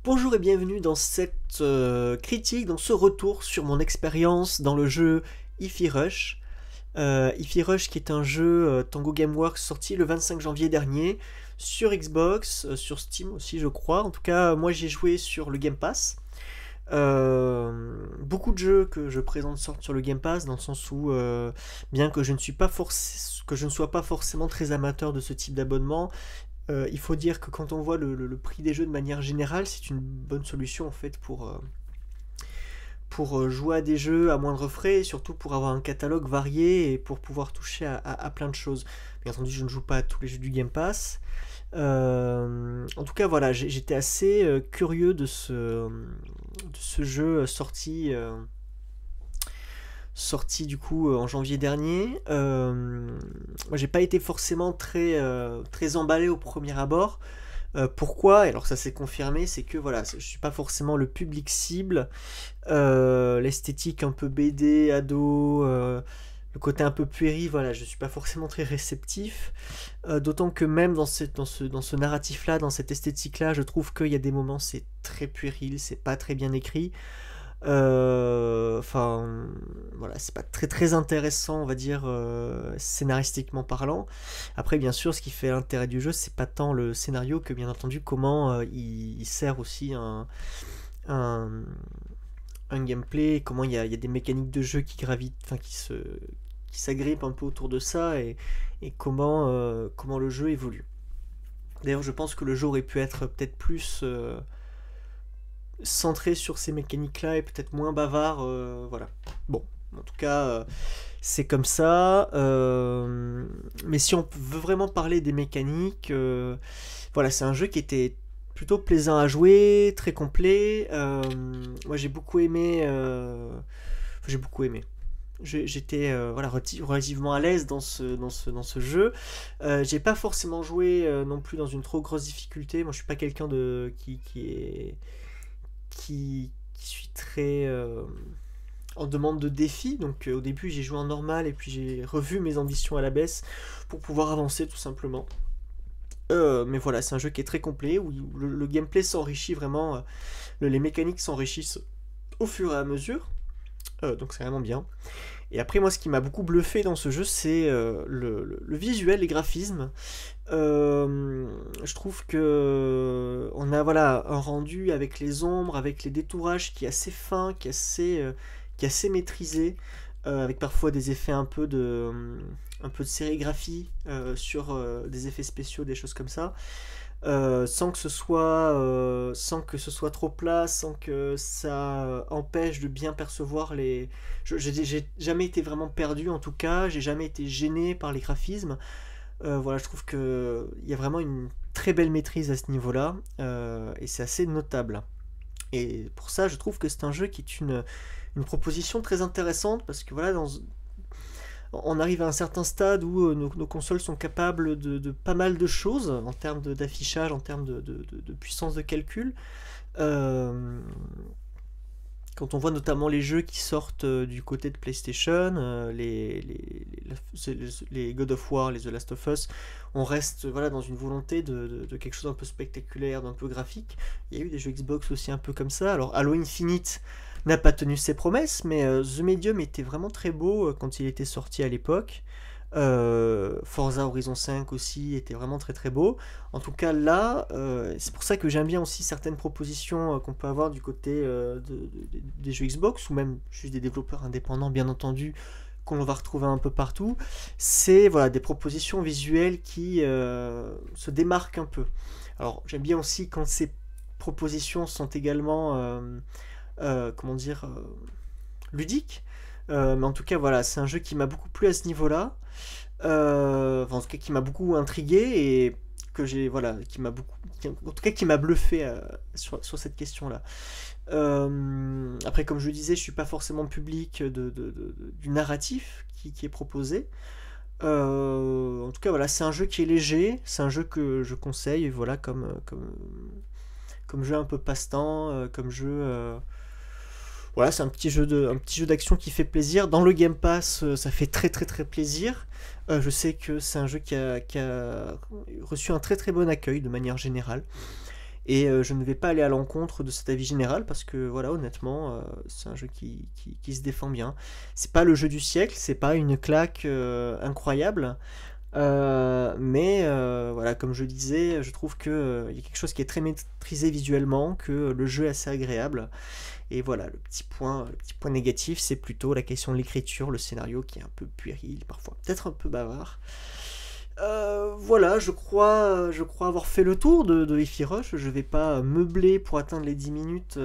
Bonjour et bienvenue dans cette critique, dans ce retour sur mon expérience dans le jeu Hi-Fi Rush. Hi-Fi Rush qui est un jeu Tango Gameworks sorti le 25 janvier dernier sur Xbox, sur Steam aussi je crois. En tout cas moi j'ai joué sur le Game Pass. Beaucoup de jeux que je présente sortent sur le Game Pass dans le sens où bien que je ne sois pas forcément très amateur de ce type d'abonnement, il faut dire que quand on voit le prix des jeux de manière générale, c'est une bonne solution en fait pour jouer à des jeux à moindre frais et surtout pour avoir un catalogue varié et pour pouvoir toucher à plein de choses. Bien entendu, je ne joue pas à tous les jeux du Game Pass. En tout cas, voilà, j'étais assez curieux de ce jeu sorti du coup en janvier dernier. Moi, j'ai pas été forcément très emballé au premier abord. Pourquoi? Alors ça s'est confirmé, c'est que voilà, je suis pas forcément le public cible. L'esthétique un peu BD, ado, le côté un peu puéril, voilà, je suis pas forcément très réceptif. D'autant que même dans ce narratif-là, dans cette esthétique-là, je trouve qu'il y a des moments c'est très puéril, c'est pas très bien écrit. Enfin, voilà, c'est pas très intéressant, on va dire, scénaristiquement parlant. Après, bien sûr, ce qui fait l'intérêt du jeu, c'est pas tant le scénario que, bien entendu, comment il sert aussi un, un gameplay, comment il y a des mécaniques de jeu qui gravitent, enfin, qui s'agrippent un peu autour de ça et comment le jeu évolue. D'ailleurs, je pense que le jeu aurait pu être peut-être plus centré sur ces mécaniques-là et peut-être moins bavard. Voilà. Bon, en tout cas, c'est comme ça. Mais si on veut vraiment parler des mécaniques, voilà, c'est un jeu qui était plutôt plaisant à jouer, très complet. Moi, j'ai beaucoup aimé. J'ai beaucoup aimé. J'étais voilà, relativement à l'aise dans ce jeu. J'ai pas forcément joué non plus dans une trop grosse difficulté. Moi, je suis pas quelqu'un qui suis très en demande de défis. Donc au début j'ai joué en normal et puis j'ai revu mes ambitions à la baisse pour pouvoir avancer tout simplement. Mais voilà, c'est un jeu qui est très complet où le gameplay s'enrichit vraiment, les mécaniques s'enrichissent au fur et à mesure. Donc c'est vraiment bien. Et après moi ce qui m'a beaucoup bluffé dans ce jeu c'est le visuel, les graphismes. Je trouve que on a voilà un rendu avec les ombres, avec les détourages qui est assez fin, qui est assez maîtrisé, avec parfois des effets un peu de sérigraphie sur des effets spéciaux, des choses comme ça. Sans que ce soit trop plat, sans que ça empêche de bien percevoir les. J'ai jamais été vraiment perdu en tout cas, j'ai jamais été gêné par les graphismes. Voilà, je trouve que il y a vraiment une très belle maîtrise à ce niveau-là, et c'est assez notable. Et pour ça, je trouve que c'est un jeu qui est une proposition très intéressante parce que voilà, on arrive à un certain stade où nos consoles sont capables de pas mal de choses en termes d'affichage, en termes de puissance de calcul. Euh, Quand on voit notamment les jeux qui sortent du côté de PlayStation, les God of War, les The Last of Us, on reste voilà, dans une volonté de quelque chose d'un peu spectaculaire, d'un peu graphique. Il y a eu des jeux Xbox aussi un peu comme ça. Alors Halo Infinite n'a pas tenu ses promesses, mais The Medium était vraiment très beau quand il était sorti à l'époque. Forza Horizon 5 aussi était vraiment très beau. En tout cas là, c'est pour ça que j'aime bien aussi certaines propositions qu'on peut avoir du côté des jeux Xbox ou même juste des développeurs indépendants bien entendu qu'on va retrouver un peu partout. C'est voilà, des propositions visuelles qui se démarquent un peu. Alors j'aime bien aussi quand ces propositions sont également comment dire ludiques. Mais en tout cas voilà, c'est un jeu qui m'a beaucoup plu à ce niveau-là. Enfin, en tout cas qui m'a beaucoup intrigué et que j'ai voilà en tout cas qui m'a bluffé sur cette question là. Après comme je le disais je suis pas forcément public du narratif qui est proposé. En tout cas voilà c'est un jeu qui est léger, c'est un jeu que je conseille voilà comme jeu un peu passe-temps, comme jeu voilà, c'est un petit jeu d'action qui fait plaisir. Dans le Game Pass, ça fait très plaisir. Je sais que c'est un jeu qui a reçu un très bon accueil de manière générale. et je ne vais pas aller à l'encontre de cet avis général parce que voilà, honnêtement, c'est un jeu qui se défend bien. C'est pas le jeu du siècle, c'est pas une claque incroyable, mais voilà, comme je disais, je trouve que il y a quelque chose qui est très maîtrisé visuellement, que le jeu est assez agréable. Et voilà, le petit point négatif, c'est plutôt la question de l'écriture, le scénario qui est un peu puéril, parfois peut-être un peu bavard. Voilà, je crois avoir fait le tour de Hi-Fi Rush. Je vais pas meubler pour atteindre les 10 minutes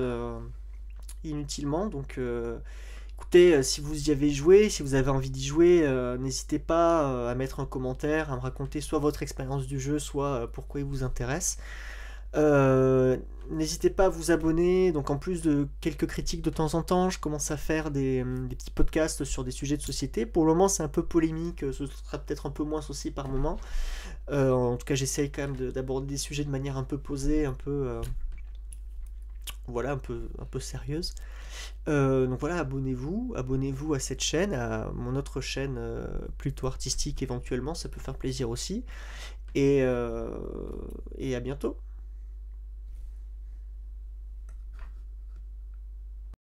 inutilement. Donc, écoutez, si vous y avez joué, si vous avez envie d'y jouer, n'hésitez pas à mettre un commentaire, à me raconter soit votre expérience du jeu, soit pourquoi il vous intéresse. Euh, N'hésitez pas à vous abonner. Donc en plus de quelques critiques de temps en temps, je commence à faire des petits podcasts sur des sujets de société. Pour le moment, c'est un peu polémique, ce sera peut-être un peu moins aussi par moment. En tout cas, j'essaye quand même d'aborder des sujets de manière un peu posée, un peu voilà, un peu sérieuse. Donc voilà, abonnez-vous à cette chaîne, à mon autre chaîne plutôt artistique éventuellement, ça peut faire plaisir aussi. Et à bientôt.